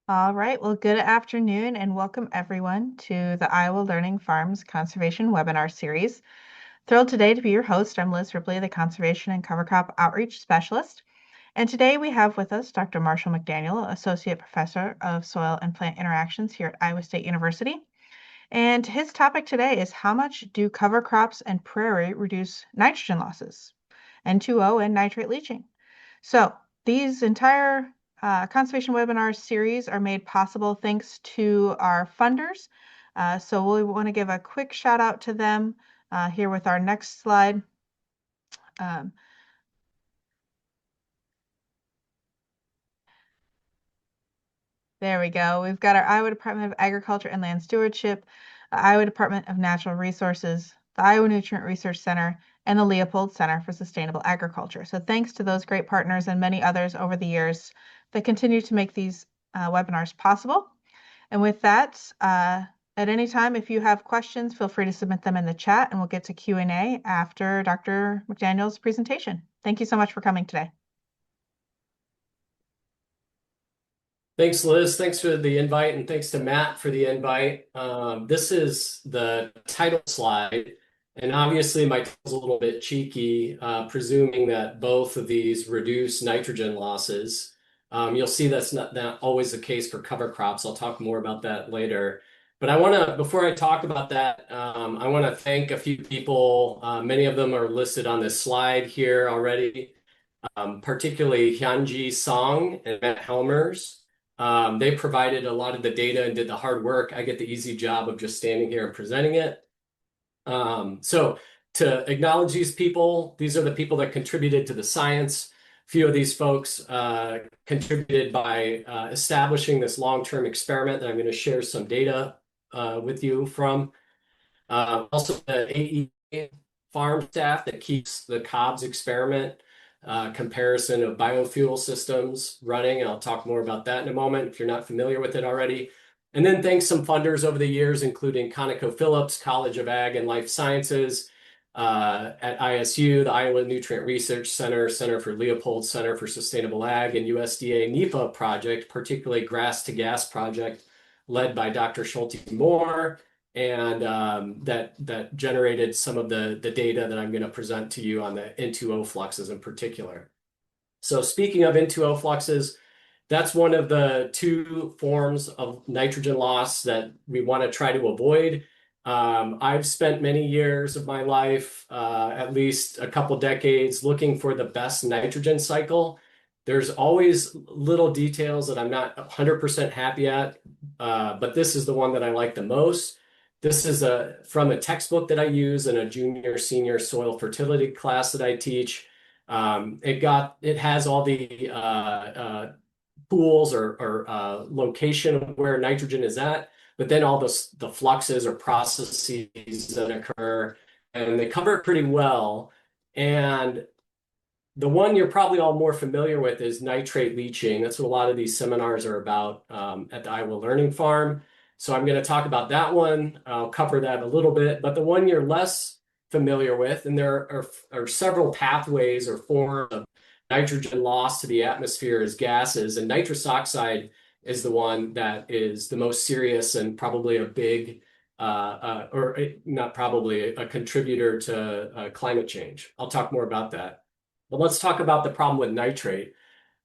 All right, well, good afternoon and welcome everyone to the Iowa Learning Farms Conservation Webinar Series. Thrilled today to be your host. I'm Liz Ripley, the Conservation and Cover Crop Outreach Specialist. And today we have with us Dr. Marshall McDaniel, Associate Professor of Soil and Plant Interactions here at Iowa State University. And his topic today is how much do cover crops and prairie reduce nitrogen losses, N2O and nitrate leaching? So these entire conservation webinar series are made possible thanks to our funders. So we want to give a quick shout out to them here with our next slide. Um, There we go. We've got our Iowa Department of Agriculture and Land Stewardship, the Iowa Department of Natural Resources, the Iowa Nutrient Research Center, and the Leopold Center for Sustainable Agriculture. So thanks to those great partners and many others over the years that continue to make these webinars possible. And with that, at any time, if you have questions, feel free to submit them in the chat and we'll get to Q&A after Dr. McDaniel's presentation. Thank you so much for coming today. Thanks, Liz. Thanks for the invite, and thanks to Matt for the invite. This is the title slide, and obviously my title's a little bit cheeky, presuming that both of these reduce nitrogen losses. You'll see that's not always the case for cover crops. I'll talk more about that later. But before I talk about that, I want to thank a few people. Many of them are listed on this slide here already, particularly Hyunji Song and Matt Helmers. They provided a lot of the data and did the hard work. I get the easy job of just standing here and presenting it. So to acknowledge these people, these are the people that contributed to the science. A few of these folks contributed by establishing this long-term experiment that I'm going to share some data with you from. Also the AE farm staff that keeps the Cobb's experiment comparison of biofuel systems running. I'll talk more about that in a moment if you're not familiar with it already. And then thanks some funders over the years, including ConocoPhillips, College of Ag and Life Sciences, at ISU, the Iowa Nutrient Research Center, Center for Leopold Center for Sustainable Ag, and USDA NEPA project, particularly Grass to Gas project, led by Dr. Schulte Moore, and that generated some of the data that I'm going to present to you on the N2O fluxes in particular. So speaking of N2O fluxes, that's one of the two forms of nitrogen loss that we want to try to avoid. I've spent many years of my life, at least a couple decades, looking for the best nitrogen cycle. There's always little details that I'm not 100% happy at, but this is the one that I like the most. This is from a textbook that I use in a junior senior soil fertility class that I teach. It has all the pools or location of where nitrogen is at, but then all the fluxes or processes that occur, and they cover it pretty well. And the one you're probably all more familiar with is nitrate leaching. That's what a lot of these seminars are about at the Iowa Learning Farm. So I'm going to talk about that one. I'll cover that a little bit, but the one you're less familiar with, and there are several pathways or forms of nitrogen loss to the atmosphere as gases, and nitrous oxide is the one that is the most serious and probably a big, or not probably, a contributor to climate change. I'll talk more about that. But let's talk about the problem with nitrate.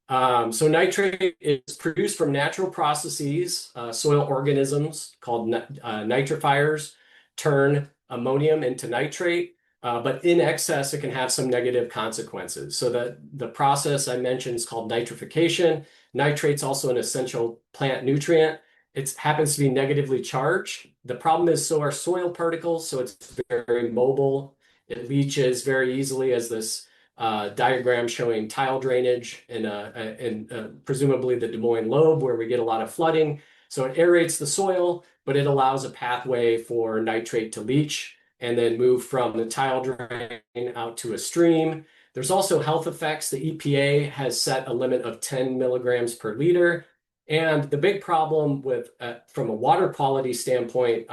So nitrate is produced from natural processes. Soil organisms called nitrifiers turn ammonium into nitrate, but in excess, it can have some negative consequences. So the process I mentioned is called nitrification. Nitrate's also an essential plant nutrient. It happens to be negatively charged. The problem is, so are soil particles, so it's very mobile. It leaches very easily, as this diagram showing tile drainage in presumably the Des Moines lobe, where we get a lot of flooding. So it aerates the soil, but it allows a pathway for nitrate to leach and then move from the tile drain out to a stream. There's also health effects. The EPA has set a limit of 10 milligrams per liter. And the big problem with, from a water quality standpoint,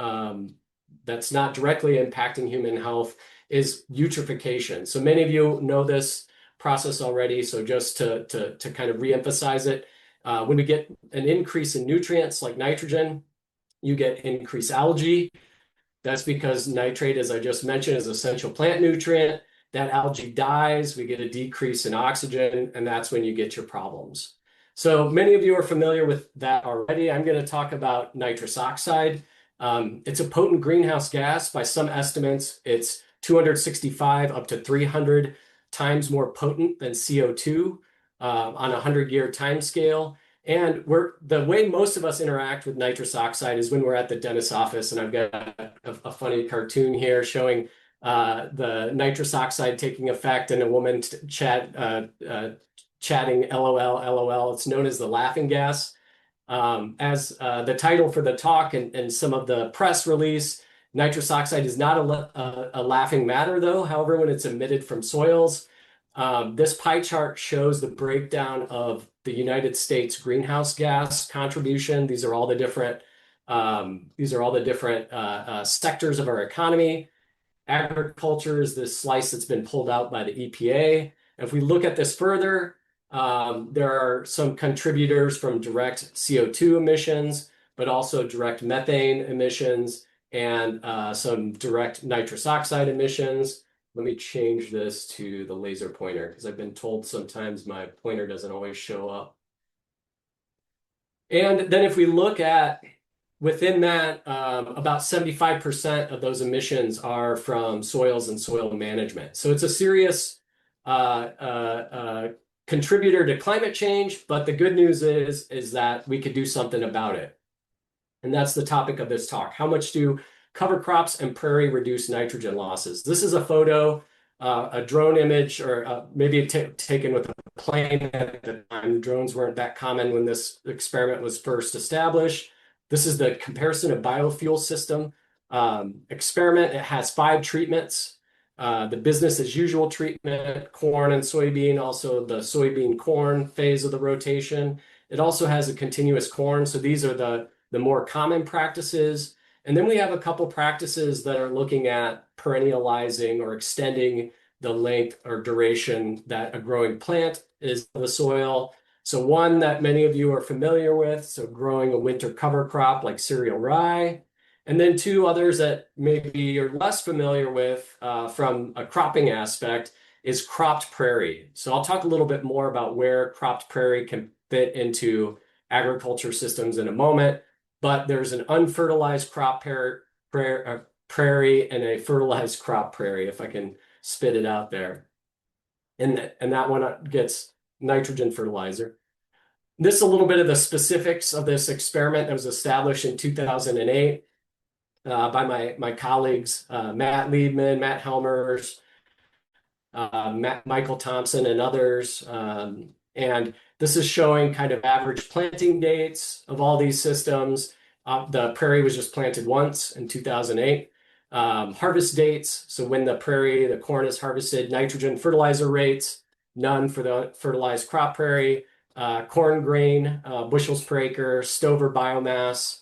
that's not directly impacting human health is eutrophication. So many of you know this process already. So just to kind of reemphasize it, When we get an increase in nutrients like nitrogen, you get increased algae. That's because nitrate, as I just mentioned, is an essential plant nutrient. That algae dies, we get a decrease in oxygen, and that's when you get your problems. So many of you are familiar with that already. I'm going to talk about nitrous oxide. It's a potent greenhouse gas. By some estimates, it's 265 up to 300 times more potent than CO2 on a 100-year time scale. And the way most of us interact with nitrous oxide is when we're at the dentist's office, and I've got a funny cartoon here showing the nitrous oxide taking effect and a woman chatting LOL, LOL. It's known as the laughing gas. As the title for the talk and some of the press release, nitrous oxide is not a laughing matter, though. However, when it's emitted from soils, this pie chart shows the breakdown of the United States greenhouse gas contribution. These are all the different sectors of our economy. Agriculture is this slice that's been pulled out by the EPA. If we look at this further, there are some contributors from direct CO2 emissions, but also direct methane emissions and some direct nitrous oxide emissions. Let me change this to the laser pointer because I've been told sometimes my pointer doesn't always show up. And then if we look at within that, about 75% of those emissions are from soils and soil management. So it's a serious contributor to climate change, but the good news is that we could do something about it. And that's the topic of this talk. How much do cover crops and prairie reduce nitrogen losses? This is a photo, a drone image, or maybe taken with a plane at the time. Drones weren't that common when this experiment was first established. This is the comparison of biofuel system experiment. It has 5 treatments. The business as usual treatment, corn and soybean, also the soybean corn phase of the rotation. It also has a continuous corn. So these are the more common practices. And then we have a couple practices that are looking at perennializing or extending the length or duration that a growing plant is in the soil. So one that many of you are familiar with, so growing a winter cover crop like cereal rye. And then 2 others that maybe you're less familiar with from a cropping aspect is cropped prairie. So I'll talk a little bit more about where cropped prairie can fit into agriculture systems in a moment. But there's an unfertilized crop prairie and a fertilized crop prairie, if I can spit it out there. And that one gets nitrogen fertilizer. This is a little bit of the specifics of this experiment that was established in 2008 by my colleagues, Matt Liebman, Matt Helmers, Michael Thompson, and others. And this is showing kind of average planting dates of all these systems. The prairie was just planted once in 2008. Harvest dates, so when the corn is harvested, nitrogen fertilizer rates, none for the fertilized crop prairie, corn grain, bushels per acre, stover biomass,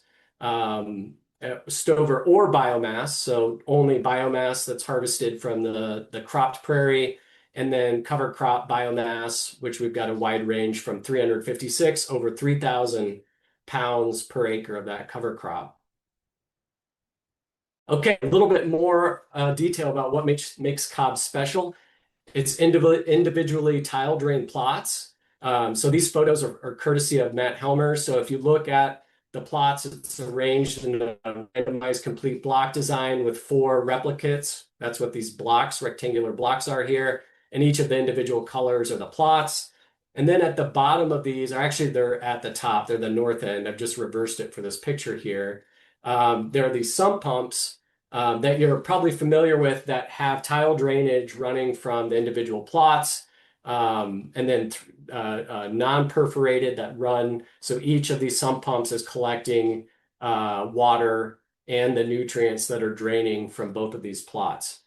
stover or biomass, so only biomass that's harvested from the cropped prairie, and then cover crop biomass, which we've got a wide range from 356 over 3,000 pounds per acre of that cover crop. Okay, a little bit more detail about what makes Cobb special. It's individually tile drain plots. So these photos are courtesy of Matt Helmer. So if you look at the plots, it's arranged in a randomized complete block design with 4 replicates. That's what these blocks, rectangular blocks, are here. And each of the individual colors are the plots. And then at the bottom of these, or actually they're at the top, they're the north end. I've just reversed it for this picture here. There are these sump pumps that you're probably familiar with that have tile drainage running from the individual plots, and then non-perforated that run. So each of these sump pumps is collecting water and the nutrients that are draining from both of these plots.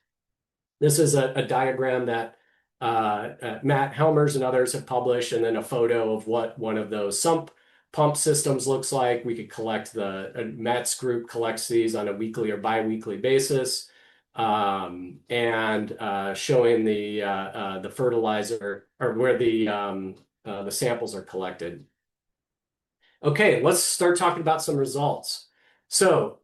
This is a diagram that Matt Helmers and others have published, and then a photo of what one of those sump pump systems looks like. We could collect Matt's group collects these on a weekly or bi-weekly basis, and showing the fertilizer or where the samples are collected. Okay, let's start talking about some results. So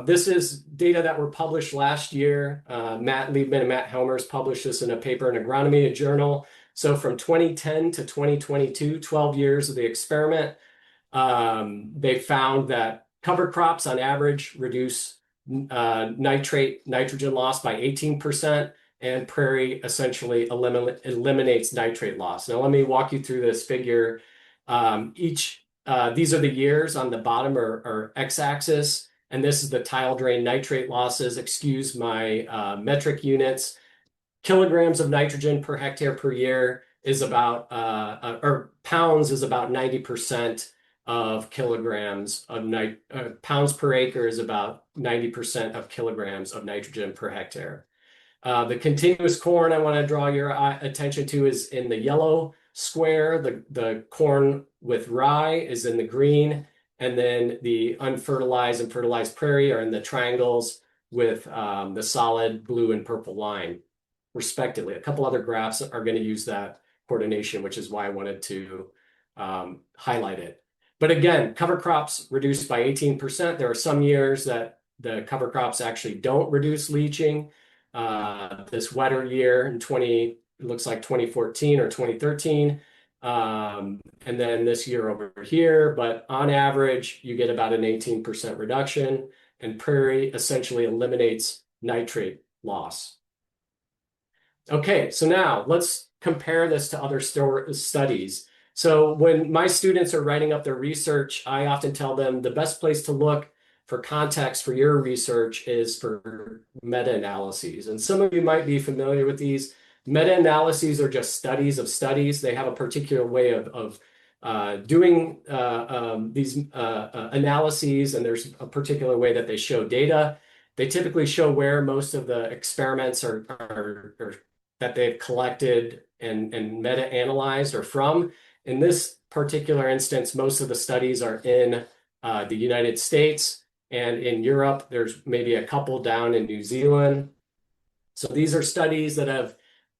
this is data that were published last year. Matt Liebman and Matt Helmers published this in a paper in Agronomy, a journal. So from 2010 to 2022, 12 years of the experiment, they found that cover crops on average reduce nitrogen loss by 18%, and prairie essentially eliminates nitrate loss. Now, let me walk you through this figure. These are the years on the bottom are x-axis, and this is the tile drain nitrate losses. Excuse my metric units. Kilograms of nitrogen per hectare per year is about, or pounds is about 90% of kilograms of pounds per acre is about 90% of kilograms of nitrogen per hectare. The continuous corn I want to draw your attention to is in the yellow square. The corn with rye is in the green, and then the unfertilized and fertilized prairie are in the triangles with the solid blue and purple line, respectively. A couple other graphs are going to use that coordination, which is why I wanted to highlight it. But again, cover crops reduced by 18%. There are some years that the cover crops actually don't reduce leaching. This wetter year in it looks like 2014 or 2013. And then this year over here, but on average, you get about an 18% reduction, and prairie essentially eliminates nitrate loss. Okay, so now let's compare this to other studies. So when my students are writing up their research, I often tell them the best place to look for context for your research is for meta-analyses. And some of you might be familiar with these. Meta-analyses are just studies of studies. They have a particular way of doing these analyses, and there's a particular way that they show data. They typically show where most of the experiments are that they've collected and meta-analyzed are from. In this particular instance, most of the studies are in the United States, and in Europe, there's maybe a couple down in New Zealand. So these are studies that have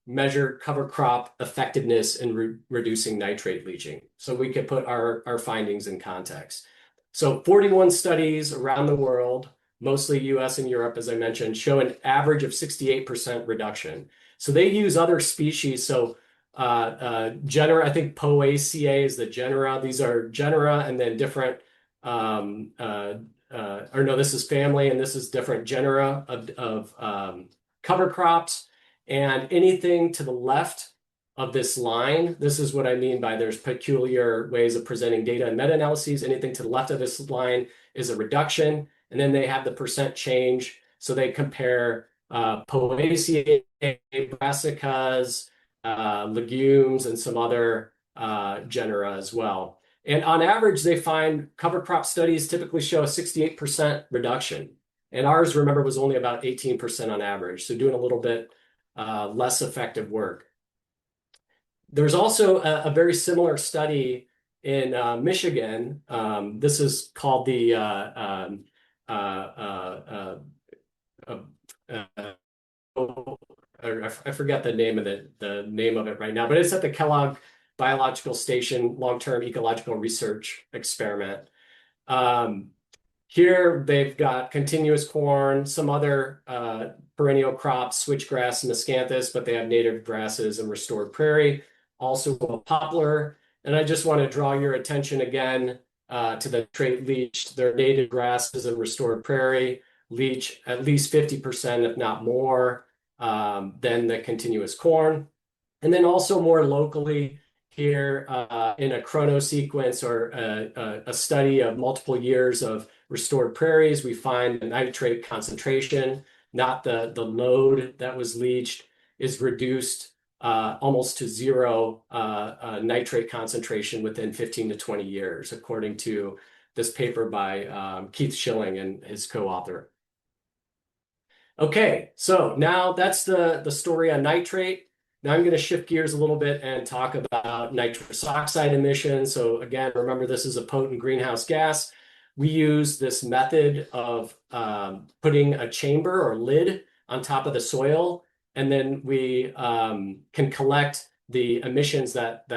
measured cover crop effectiveness in reducing nitrate leaching. So we could put our findings in context. So 41 studies around the world, mostly US and Europe, as I mentioned, show an average of 68% reduction. So they use other species. So genera, I think Poaceae is the genera. These are genera, and then different, or no, this is family, and this is different genera of cover crops. And anything to the left of this line, this is what I mean by there's peculiar ways of presenting data and meta-analyses. Anything to the left of this line is a reduction, and then they have the percent change. So they compare Poaceae, brassicas, legumes, and some other genera as well. And on average, they find cover crop studies typically show a 68% reduction. And ours, remember, was only about 18% on average. So doing a little bit less effective work. There's also a very similar study in Michigan. This is called the I forget the name of it right now, but it's at the Kellogg Biological Station Long-Term Ecological Research Experiment. Here they've got continuous corn, some other perennial crops, switchgrass and miscanthus, but they have native grasses and restored prairie, also a poplar. And I just want to draw your attention again to the trait leached. Their native grasses and restored prairie leach at least 50%, if not more, than the continuous corn. And then also more locally here in a chronosequence or a study of multiple years of restored prairies, we find the nitrate concentration, not the load that was leached, is reduced almost to zero nitrate concentration within 15 to 20 years, according to this paper by Keith Schilling and his co-author. Okay, so now that's the story on nitrate. Now I'm going to shift gears a little bit and talk about nitrous oxide emissions. So again, remember this is a potent greenhouse gas. We use this method of putting a chamber or lid on top of the soil, and then we can collect the emissions that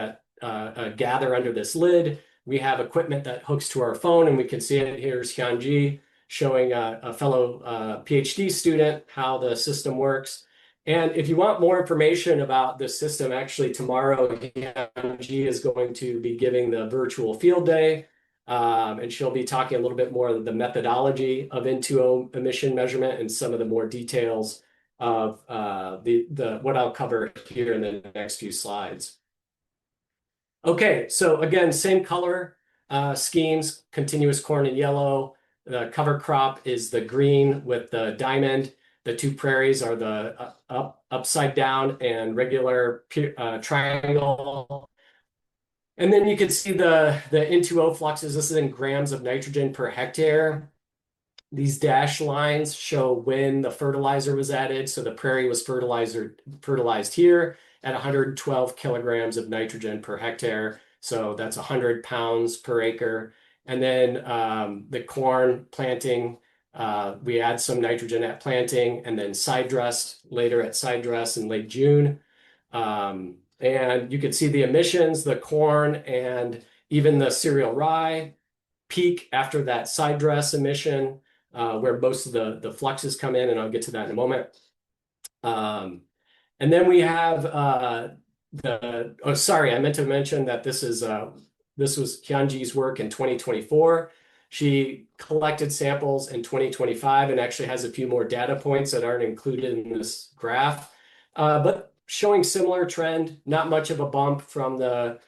gather under this lid. we have equipment that hooks to our phone, and we can see it. Here's Hyunji showing a fellow PhD student how the system works. And if you want more information about the system, actually tomorrow, Hyunji is going to be giving the virtual field day. And she'll be talking a little bit more of the methodology of N2O emission measurement and some of the more details of what I'll cover here in the next few slides. Okay, so again, same color schemes, continuous corn in yellow. The cover crop is the green with the diamond. The two prairies are the upside down and regular triangle. And then you can see the N2O fluxes. This is in grams of nitrogen per hectare. These dashed lines show when the fertilizer was added. So the prairie was fertilized here at 112 kilograms of nitrogen per hectare. So that's 100 pounds per acre. And then the corn planting, we add some nitrogen at planting and then side dressed later at side dress in late June. And you can see the emissions, the corn, and even the cereal rye peak after that side dress emission, where most of the fluxes come in, and I'll get to that in a moment. And then we have oh, sorry, I meant to mention that this was Hyunji's work in 2024. She collected samples in 2025 and actually has a few more data points that aren't included in this graph, but showing similar trend, not much of a bump from the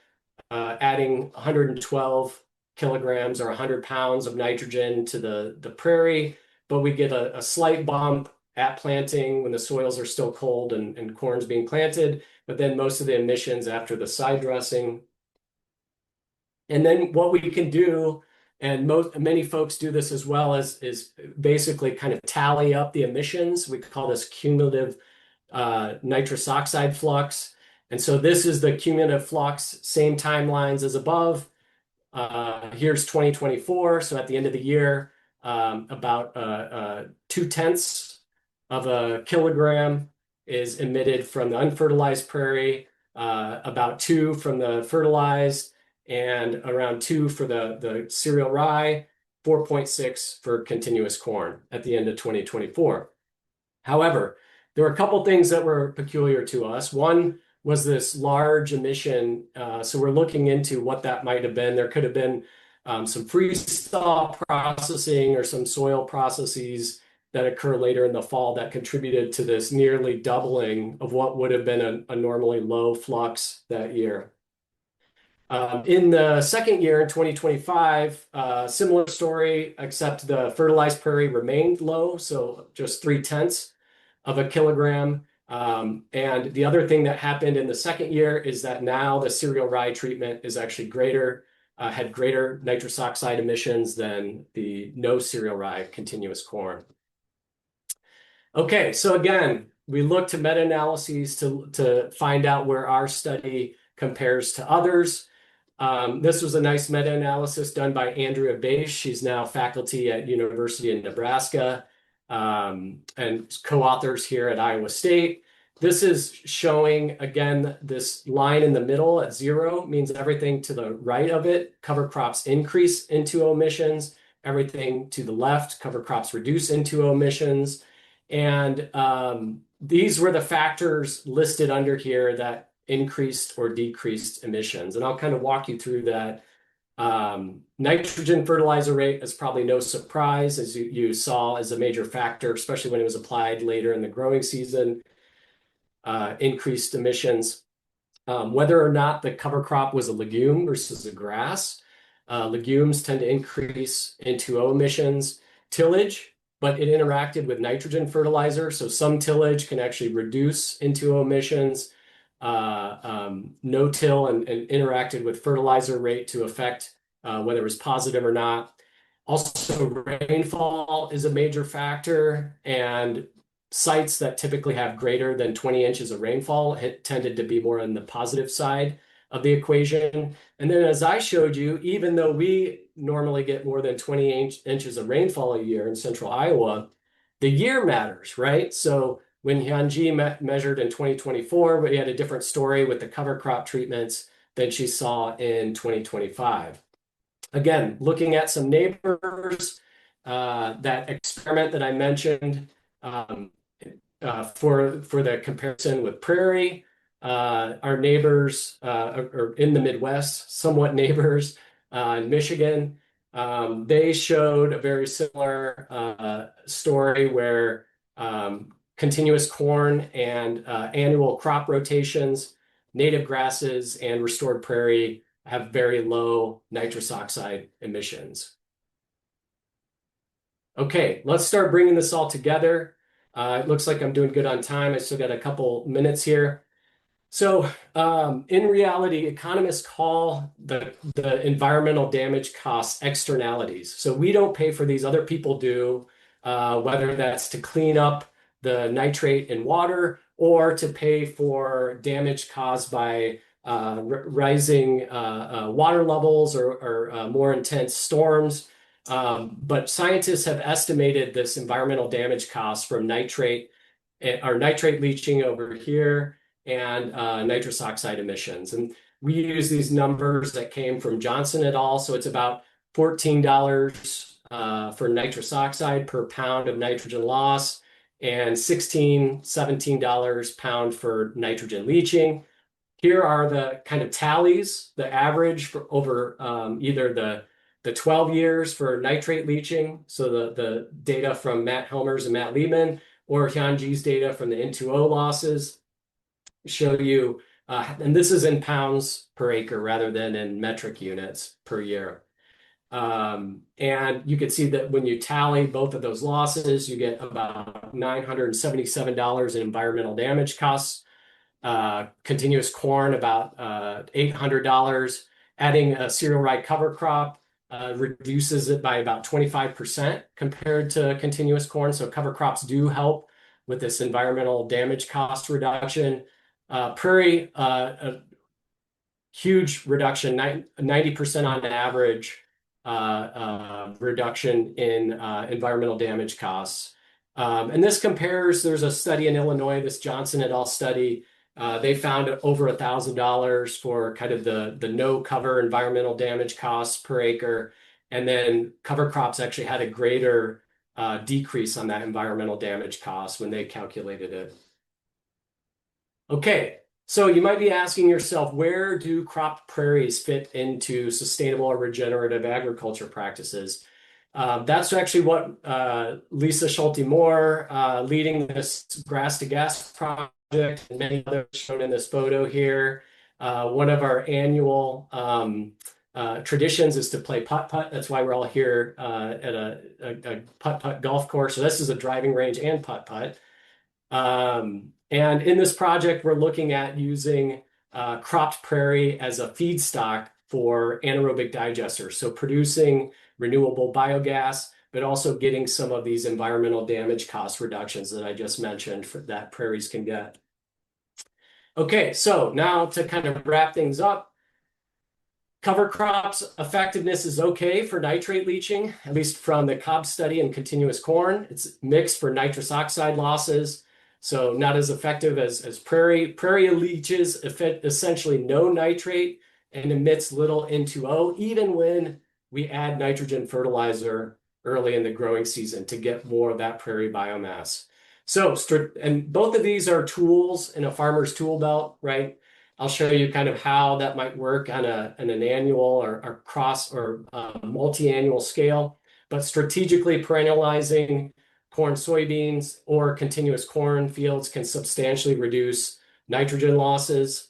adding 112 kilograms or 100 pounds of nitrogen to the prairie, but we get a slight bump at planting when the soils are still cold and corn's being planted, but then most of the emissions after the side dressing. And then what we can do, and many folks do this as well, is basically kind of tally up the emissions. We call this cumulative nitrous oxide flux. And so this is the cumulative flux, same timelines as above. Here's 2024. So at the end of the year, about 0.2 of a kilogram is emitted from the unfertilized prairie, about 2 from the fertilized, and around 2 for the cereal rye, 4.6 for continuous corn at the end of 2024. However, there were a couple things that were peculiar to us. One was this large emission. So we're looking into what that might have been. There could have been some freeze-thaw processing or some soil processes that occur later in the fall that contributed to this nearly doubling of what would have been a normally low flux that year. In the second year, in 2025, similar story, except the fertilized prairie remained low, so just 0.3 of a kilogram. And the other thing that happened in the second year is that now the cereal rye treatment is actually had greater nitrous oxide emissions than the no cereal rye continuous corn. Okay, so again, we look to meta-analyses to find out where our study compares to others. This was a nice meta-analysis done by Andrea Bache. She's now faculty at University of Nebraska, and co-authors here at Iowa State. This is showing, again, this line in the middle at 0 means everything to the right of it, cover crops increase N2O emissions. Everything to the left, cover crops reduce N2O emissions. And these were the factors listed under here that increased or decreased emissions. And I'll kind of walk you through that. Nitrogen fertilizer rate is probably no surprise, as you saw as a major factor, especially when it was applied later in the growing season, increased emissions. Whether or not the cover crop was a legume versus a grass, legumes tend to increase N2O emissions. Tillage, but it interacted with nitrogen fertilizer, so some tillage can actually reduce N2O emissions. No-till and interacted with fertilizer rate to affect whether it was positive or not. Also, rainfall is a major factor, and sites that typically have greater than 20 inches of rainfall tended to be more on the positive side of the equation. And then as I showed you, even though we normally get more than 20 inches of rainfall a year in central Iowa, the year matters, right? So when Hyunji measured in 2024, we had a different story with the cover crop treatments than she saw in 2025. Again, looking at some neighbors, that experiment that I mentioned, um, for the comparison with Prairie, our neighbors are in the Midwest, somewhat neighbors in Michigan. They showed a very similar story where continuous corn and annual crop rotations, native grasses, and restored prairie have very low nitrous oxide emissions. Okay, let's start bringing this all together. It looks like I'm doing good on time. I still got a couple minutes here. So, in reality, economists call the environmental damage costs externalities. So we don't pay for these, other people do, whether that's to clean up the nitrate in water or to pay for damage caused by rising water levels or more intense storms. But scientists have estimated this environmental damage cost from nitrate or nitrate leaching over here and nitrous oxide emissions. And we use these numbers that came from Johnson et al. So it's about $14 for nitrous oxide per pound of nitrogen loss and $16, $17 pound for nitrogen leaching. Here are the kind of tallies, the average for over either the 12 years for nitrate leaching, so the data from Matt Helmers and Matt Liebman, or Hyunji's data from the N2O losses show you, and this is in pounds per acre rather than in metric units per year. And you can see that when you tally both of those losses, you get about $977 in environmental damage costs. Continuous corn, about $800. Adding a cereal rye cover crop reduces it by about 25% compared to continuous corn. So cover crops do help with this environmental damage cost reduction. Prairie, a huge reduction, 90% on average reduction in environmental damage costs. And this compares, there's a study in Illinois, this Johnson et al. Study. They found over $1,000 for kind of the no cover environmental damage costs per acre. And then cover crops actually had a greater decrease on that environmental damage cost when they calculated it. Okay, so you might be asking yourself, where do cropped prairies fit into sustainable or regenerative agriculture practices? That's actually what Lisa Schulte-Moore, leading this grass to gas project, and many others shown in this photo here. One of our annual traditions is to play putt-putt. That's why we're all here at a putt-putt golf course. So this is a driving range and putt-putt. And in this project, we're looking at using cropped prairie as a feedstock for anaerobic digesters. So producing renewable biogas, but also getting some of these environmental damage cost reductions that I just mentioned that prairies can get. Okay, so now to kind of wrap things up, cover crops effectiveness is okay for nitrate leaching, at least from the Cobb study in continuous corn. It's mixed for nitrous oxide losses, so not as effective as prairie. Prairie leaches essentially no nitrate and emits little N2O, even when we add nitrogen fertilizer early in the growing season to get more of that prairie biomass. So, and both of these are tools in a farmer's tool belt, right? I'll show you kind of how that might work on an annual or cross or multi-annual scale. But strategically perennializing corn, soybeans, or continuous corn fields can substantially reduce nitrogen losses.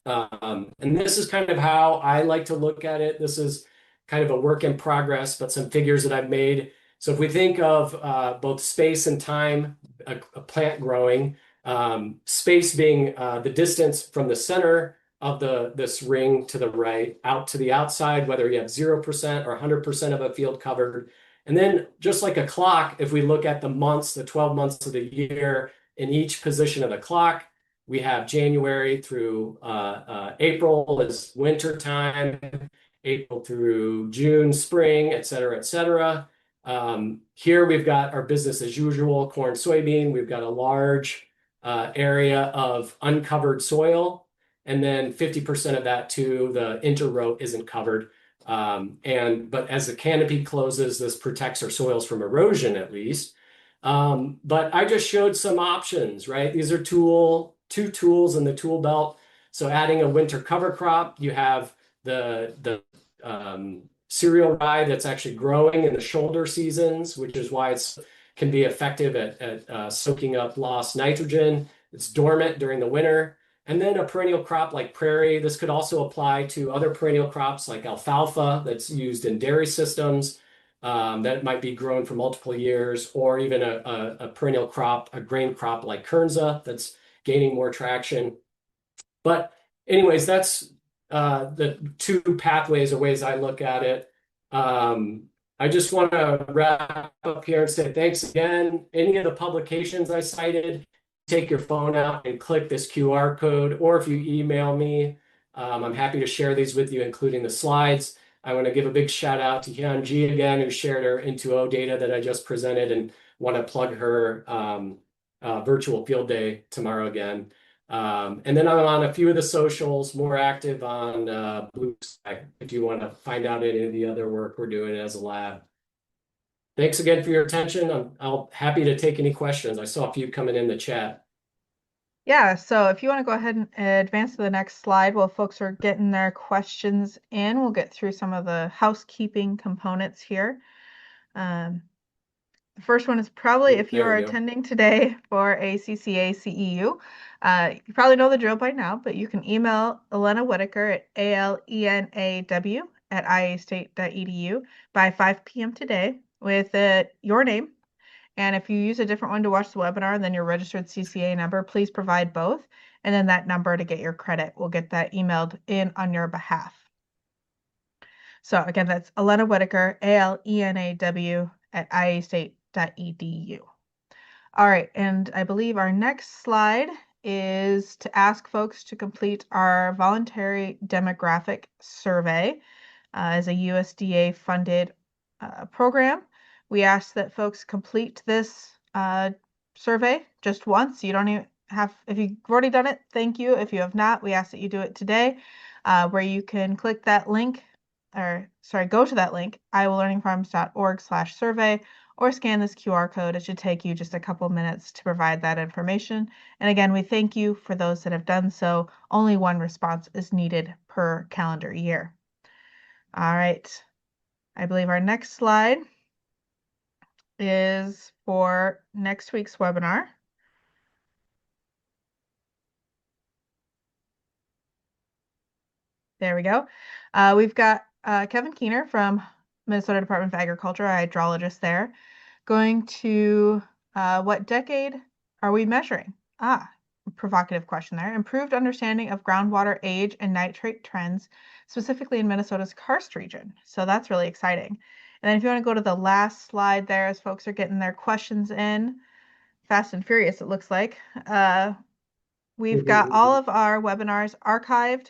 And this is kind of how I like to look at it. This is kind of a work in progress, but some figures that I've made. So if we think of both space and time, a plant growing, space being the distance from the center of this ring to the right out to the outside, whether you have 0% or 100% of a field covered. And then just like a clock, if we look at the months, the 12 months of the year in each position of the clock, we have January through April is winter time, April through June, spring, et cetera, et cetera. Here we've got our business as usual, corn, soybean. We've got a large area of uncovered soil, and then 50% of that too, the interrow isn't covered. But as the canopy closes, this protects our soils from erosion at least. But I just showed some options, right? These are two tools in the tool belt. So adding a winter cover crop, you have the cereal rye that's actually growing in the shoulder seasons, which is why it's can be effective at soaking up lost nitrogen. It's dormant during the winter. And then a perennial crop like prairie. This could also apply to other perennial crops like alfalfa that's used in dairy systems that might be grown for multiple years, or even a perennial crop, a grain crop like Kernza that's gaining more traction. But anyways, that's the two pathways or ways I look at it. Um, I just want to wrap up here and say thanks again. Any of the publications I cited, take your phone out and click this QR code, or if you email me, I'm happy to share these with you, including the slides. I want to give a big shout out to Hyun Ji again, who shared her Into0 data that I just presented, and want to plug her virtual field day tomorrow again. And then I'm on a few of the socials, more active on Blue Sky if you want to find out any of the other work we're doing as a lab. Thanks again for your attention. I'm happy to take any questions. I saw a few coming in the chat. Yeah, so if you want to go ahead and advance to the next slide while folks are getting their questions in, we'll get through some of the housekeeping components here. The first one is probably if you There are we go. attending today for a CCA CEU, you probably know the drill by now, but you can email Elena Whitaker at alenaw@iastate.edu by 5 p.m. today with your name. And if you use a different one to watch the webinar than your registered CCA number, please provide both. And then that number to get your credit. We'll get that emailed in on your behalf. So again, that's Elena Whitaker, alenaw@iastate.edu. All right, and I believe our next slide is to ask folks to complete our voluntary demographic survey as a USDA funded program. We ask that folks complete this survey just once. You don't even have, if you've already done it, thank you. If you have not, we ask that you do it today, where you can click that link, or sorry, go to that link, iowalearningfarms.org/survey, or scan this QR code. It should take you just a couple minutes to provide that information. And again, we thank you for those that have done so. Only one response is needed per calendar year. All right, I believe our next slide is for next week's webinar. There we go. We've got Kevin Keener from Minnesota Department of Agriculture, a hydrologist there, going to what decade are we measuring? Provocative question there. Improved understanding of groundwater age and nitrate trends, specifically in Minnesota's karst region. So that's really exciting. And then if you want to go to the last slide there, as folks are getting their questions in, fast and furious, it looks like. We've got all of our webinars archived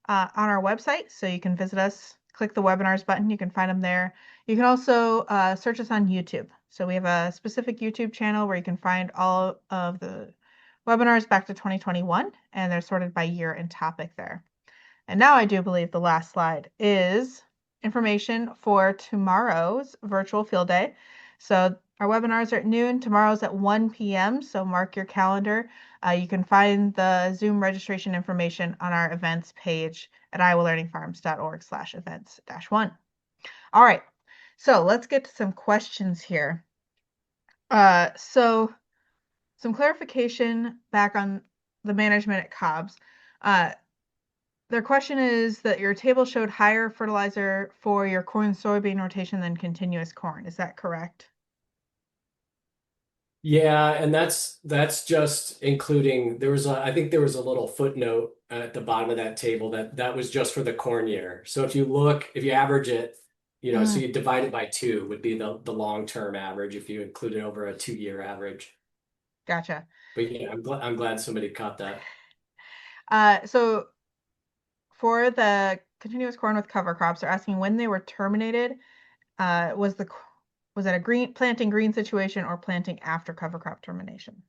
on our website, so you can visit us, click the webinars button, you can find them there. You can also search us on YouTube. So we have a specific YouTube channel where you can find all of the webinars back to 2021, and they're sorted by year and topic there. And now I do believe the last slide is information for tomorrow's virtual field day. So our webinars are at noon, tomorrow's at 1 p.m., so mark your calendar. You can find the Zoom registration information on our events page at iowalearningfarms.org/events-1. All right, so let's get to some questions here. So some clarification back on the management at Cobb's. Their question is that your table showed higher fertilizer for your corn soybean rotation than continuous corn. Is that correct? Yeah, and that's just including I think there was a little footnote at the bottom of that table that was just for the corn year. So if you average it, so you divide it by 2 would be the long-term average if you include it over a 2-year average. Gotcha. But yeah, I'm glad somebody caught that. So for the continuous corn with cover crops, they're asking when they were terminated. Was it a planting green situation or planting after cover crop termination?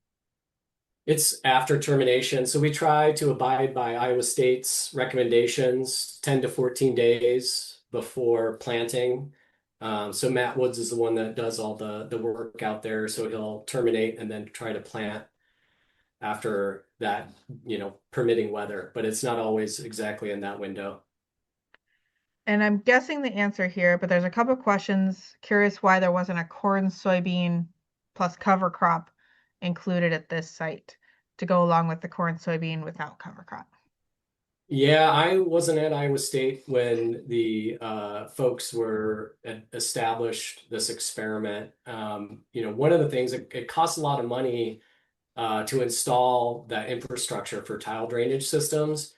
It's after termination. So we try to abide by Iowa State's recommendations, 10 to 14 days before planting. So Matt Woods is the one that does all the work out there. So he'll terminate and then try to plant after that, permitting weather, but it's not always exactly in that window. And I'm guessing the answer here, but there's a couple of questions. Curious why there wasn't a corn, soybean plus cover crop included at this site to go along with the corn, soybean without cover crop. Yeah, I wasn't at Iowa State when the folks were established this experiment. One of the things, it costs a lot of money to install that infrastructure for tile drainage systems.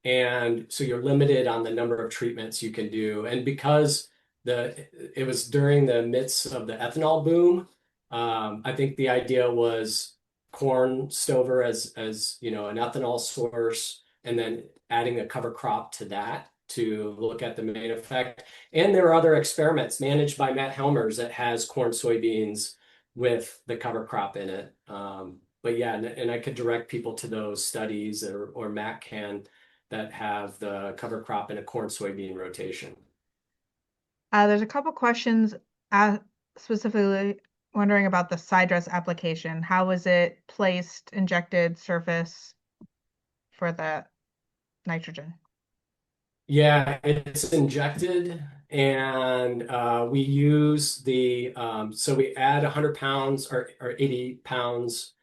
And so you're limited on the number of treatments you can do. And because it was during the midst of the ethanol boom, I think the idea was corn stover as an ethanol source, and then adding a cover crop to that to look at the main effect. And there are other experiments managed by Matt Helmers that has corn soybeans with the cover crop in it. But yeah, and I could direct people to those studies, or Matt can, that have the cover crop in a corn soybean rotation. There's a couple questions specifically wondering about the side dress application. How was it placed, injected, surface for the nitrogen? Yeah, it's injected, and we use so we add 100 pounds or 80 pounds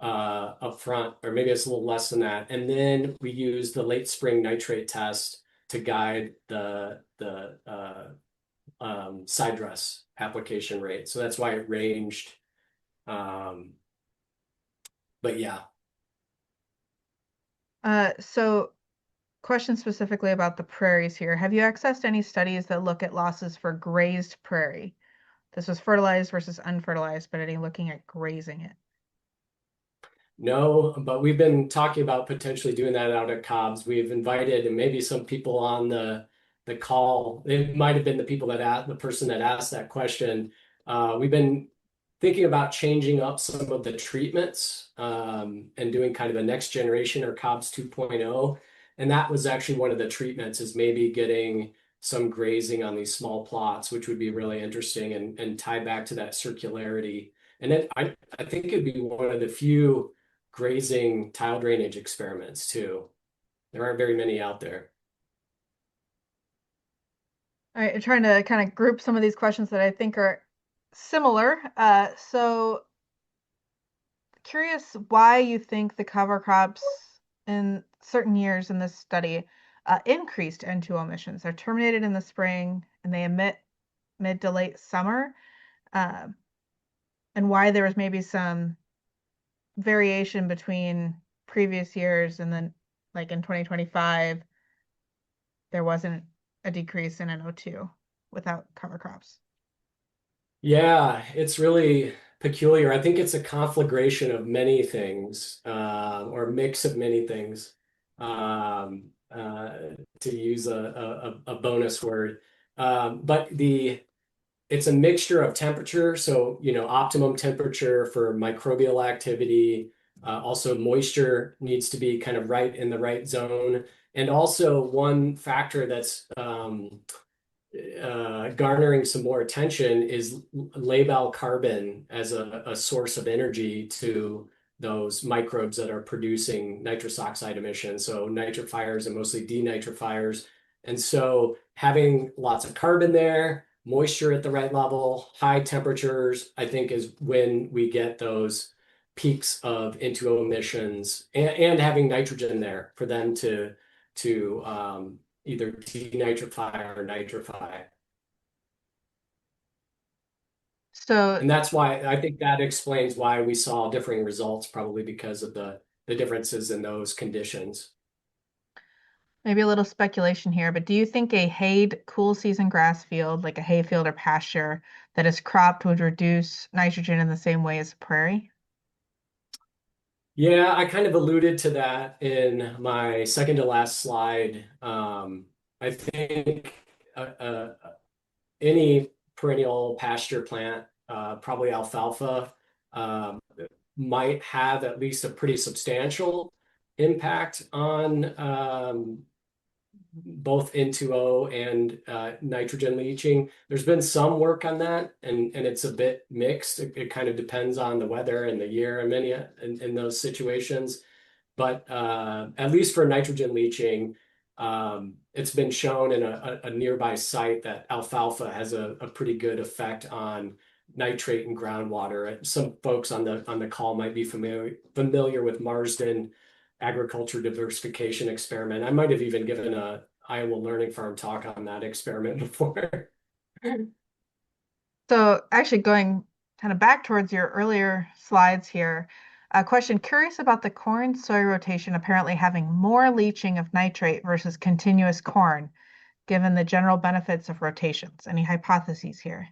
up front, or maybe it's a little less than that. And then we use the late spring nitrate test to guide the side dress application rate. So that's why it ranged. Um, but yeah. So question specifically about the prairies here. Have you accessed any studies that look at losses for grazed prairie? This was fertilized versus unfertilized, but any looking at grazing it. No, but we've been talking about potentially doing that out at Cobb's. We've invited, and maybe some people on the call. It might have been the person that asked that question. We've been thinking about changing up some of the treatments, and doing kind of a next generation or Cobb's 2.0. And that was actually one of the treatments, is maybe getting some grazing on these small plots, which would be really interesting and tie back to that circularity. And then I think it'd be one of the few grazing tile drainage experiments too. There aren't very many out there. All right, I'm trying to kind of group some of these questions that I think are similar. So curious why you think the cover crops in certain years in this study increased N2O emissions. They're terminated in the spring and they emit mid to late summer, uh, and why there was maybe some variation between previous years and then, like in 2025, there wasn't a decrease in NO2 without cover crops. Yeah, it's really peculiar. I think it's a conflagration of many things, or a mix of many things, to use a bonus word. But it's a mixture of temperature. So, optimum temperature for microbial activity. Also, moisture needs to be kind of right in the right zone. And also, one factor that's garnering some more attention is labile carbon as a source of energy to those microbes that are producing nitrous oxide emissions. So nitrifiers and mostly denitrifiers. And so having lots of carbon there, moisture at the right level, high temperatures, I think is when we get those peaks of N2O emissions, and having nitrogen there for them to either denitrify or nitrify. So And that's why I think that explains why we saw differing results, probably because of the differences in those conditions. maybe a little speculation here, but do you think a hayed cool season grass field, like a hayfield or pasture that is cropped, would reduce nitrogen in the same way as a prairie? Yeah, I kind of alluded to that in my second to last slide. I think any perennial pasture plant, probably alfalfa, um, might have at least a pretty substantial impact on both N2O and nitrogen leaching. There's been some work on that, and it's a bit mixed. It kind of depends on the weather and the year and many in those situations. But at least for nitrogen leaching, it's been shown in a nearby site that alfalfa has a pretty good effect on nitrate in groundwater. Some folks on the call might be familiar with Marsden agriculture diversification experiment. I might have even given a Iowa Learning Farm talk on that experiment before. So actually going kind of back towards your earlier slides here, a question curious about the corn soy rotation apparently having more leaching of nitrate versus continuous corn, given the general benefits of rotations. Any hypotheses here?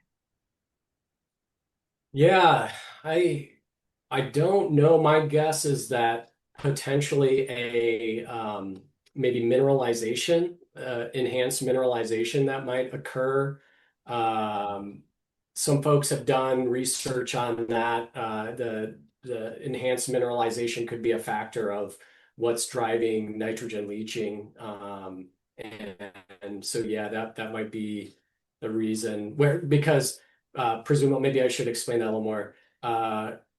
Yeah, I I don't know. My guess is that potentially a maybe mineralization, enhanced mineralization that might occur. Um, some folks have done research on that. The enhanced mineralization could be a factor of what's driving nitrogen leaching. And so yeah, that might be the reason where because presumably maybe I should explain that a little more.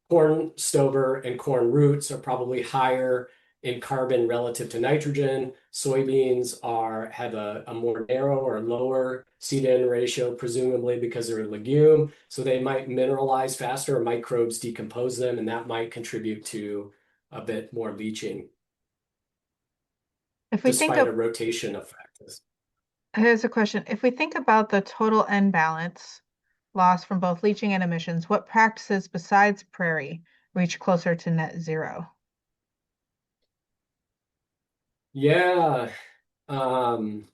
Corn stover and corn roots are probably higher in carbon relative to nitrogen. Soybeans have a more narrow or lower seed-to-N ratio, presumably because they're a legume. So they might mineralize faster or microbes decompose them, and that might contribute to a bit more leaching, If we think despite of, a rotation effect. here's a question. If we think about the total N balance loss from both leaching and emissions, what practices besides Prairie reach closer to net zero? Yeah. Um,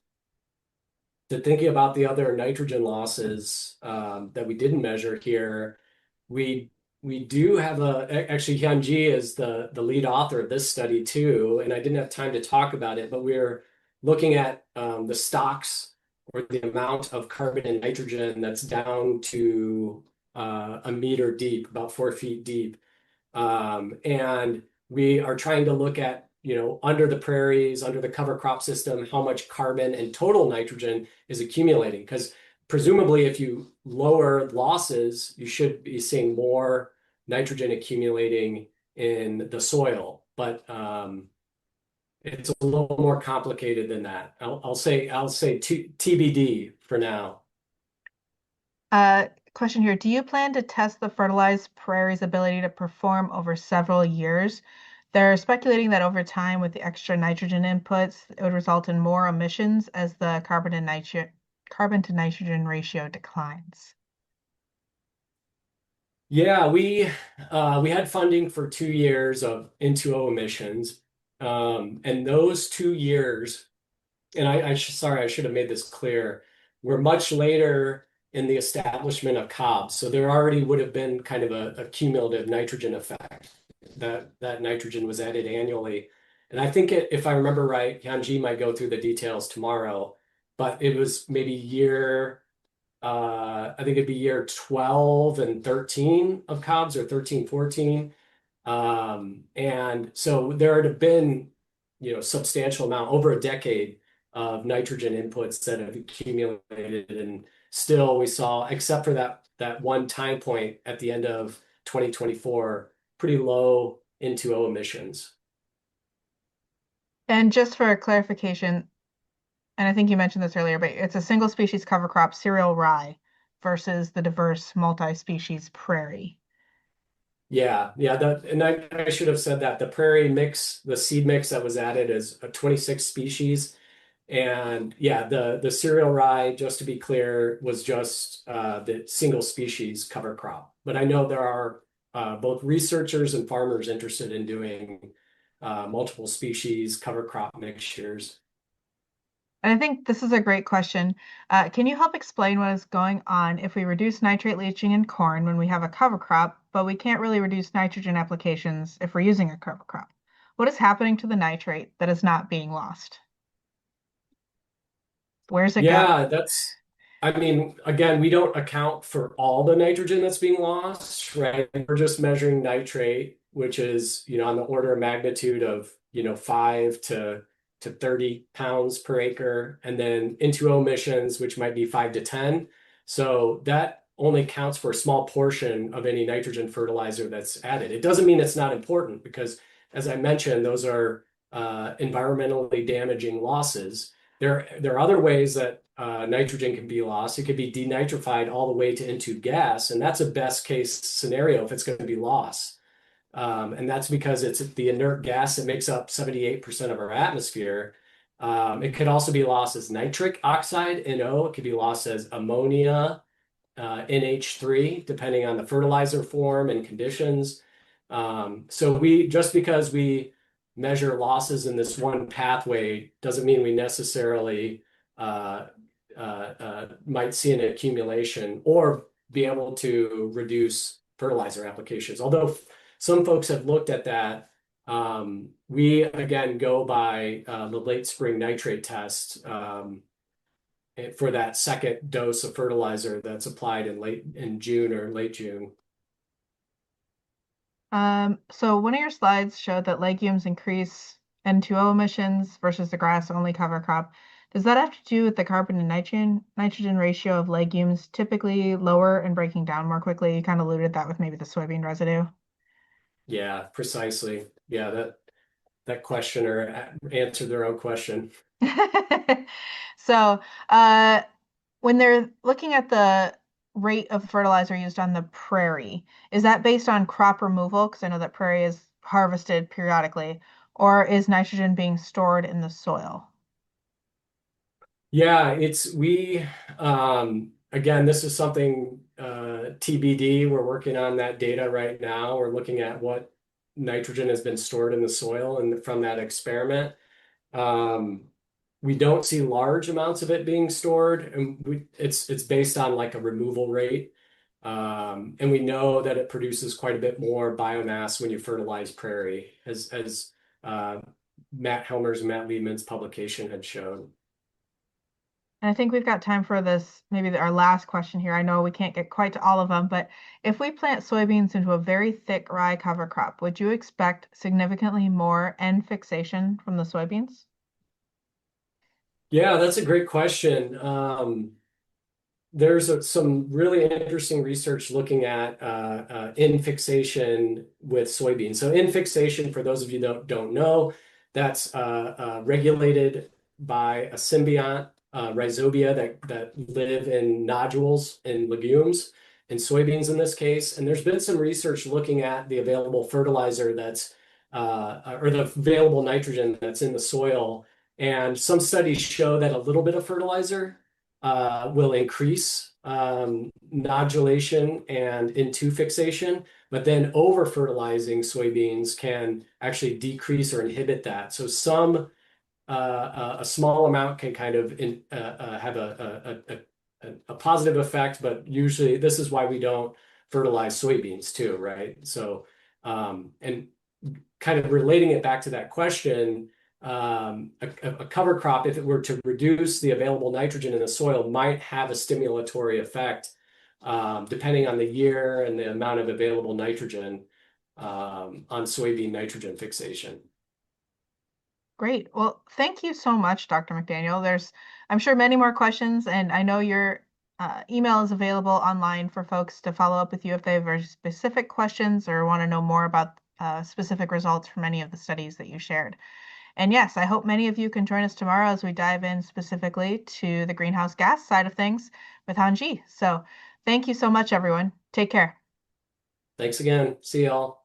thinking about the other nitrogen losses that we didn't measure here, we we do have actually Hyunji is the lead author of this study too, and I didn't have time to talk about it, but we're looking at the stocks or the amount of carbon and nitrogen that's down to a meter deep, about 4 feet deep. And we are trying to look at, under the prairies, under the cover crop system, how much carbon and total nitrogen is accumulating. Because presumably, if you lower losses, you should be seeing more nitrogen accumulating in the soil. But it's a little more complicated than that. I'll say TBD for now. Question here. Do you plan to test the fertilized prairie's ability to perform over several years? They're speculating that over time, with the extra nitrogen inputs, it would result in more emissions as the carbon to nitrogen ratio declines. Yeah, we had funding for 2 years of N2O emissions, and those 2 years, and sorry, I should have made this clear. We're much later in the establishment of COBs, so there already would have been kind of a cumulative nitrogen effect that nitrogen was added annually, and I think if I remember right, Hyunji might go through the details tomorrow, but it was maybe I think it'd be year 12 and 13 of Cobb's or 13, 14. And so there had been, substantial amount over a decade of nitrogen inputs that have accumulated. And still we saw, except for that one time point at the end of 2024, pretty low N2O emissions. And just for clarification, and I think you mentioned this earlier, but it's a single species cover crop cereal rye versus the diverse multi-species prairie. Yeah, yeah, and I should have said that the prairie mix, the seed mix that was added is a 26 species. And yeah, the cereal rye, just to be clear, was just the single species cover crop. But I know there are both researchers and farmers interested in doing multiple species cover crop mixtures. And I think this is a great question. Can you help explain what is going on if we reduce nitrate leaching in corn when we have a cover crop, but we can't really reduce nitrogen applications if we're using a cover crop? What is happening to the nitrate that is not being lost? Where's it going? Yeah, I mean, again, we don't account for all the nitrogen that's being lost, right? We're just measuring nitrate, which is, on the order of magnitude of, 5 to to 30 pounds per acre, and then N2O emissions, which might be 5 to 10. So that only counts for a small portion of any nitrogen fertilizer that's added. It doesn't mean it's not important because, as I mentioned, those are environmentally damaging losses. There are other ways that nitrogen can be lost. It could be denitrified all the way to into gas, and that's a best case scenario if it's going to be lost. And that's because it's the inert gas that makes up 78% of our atmosphere. It could also be lost as nitric oxide, NO. It could be lost as ammonia, NH3, depending on the fertilizer form and conditions. So just because we measure losses in this one pathway doesn't mean we necessarily might see an accumulation or be able to reduce fertilizer applications. Although some folks have looked at that. We again go by the late spring nitrate test for that second dose of fertilizer that's applied in June or late June. So one of your slides showed that legumes increase N2O emissions versus the grass-only cover crop. Does that have to do with the carbon and nitrogen ratio of legumes typically lower and breaking down more quickly? You kind of alluded that with maybe the soybean residue. Yeah, precisely. Yeah, that questioner answered their own question. So, when they're looking at the rate of fertilizer used on the prairie, is that based on crop removal? Because I know that prairie is harvested periodically, or is nitrogen being stored in the soil? Yeah, again, this is something TBD. We're working on that data right now. We're looking at what nitrogen has been stored in the soil and from that experiment. Um, we don't see large amounts of it being stored, and it's based on like a removal rate. And we know that it produces quite a bit more biomass when you fertilize prairie, as Matt Helmer's and Matt Liebman's publication had shown. And I think we've got time for this, maybe our last question here. I know we can't get quite to all of them, but if we plant soybeans into a very thick rye cover crop, would you expect significantly more N fixation from the soybeans? Yeah, that's a great question. There's some really interesting research looking at infixation with soybeans. So infixation, for those of you that don't know, that's regulated by a symbiont, rhizobia that live in nodules in legumes and soybeans in this case. And there's been some research looking at the available fertilizer or the available nitrogen that's in the soil. And some studies show that a little bit of fertilizer will increase nodulation and N2 fixation, but then over fertilizing soybeans can actually decrease or inhibit that. So a small amount can kind of have a positive effect, but usually this is why we don't fertilize soybeans too, right? So and kind of relating it back to that question, a cover crop, if it were to reduce the available nitrogen in the soil, might have a stimulatory effect, depending on the year and the amount of available nitrogen on soybean nitrogen fixation. Great. Well, thank you so much, Dr. McDaniel. I'm sure, many more questions, and I know your email is available online for folks to follow up with you if they have very specific questions or want to know more about specific results from any of the studies that you shared. And yes, I hope many of you can join us tomorrow as we dive in specifically to the greenhouse gas side of things with Hanji. So thank you so much, everyone. Take care. Thanks again. See y'all.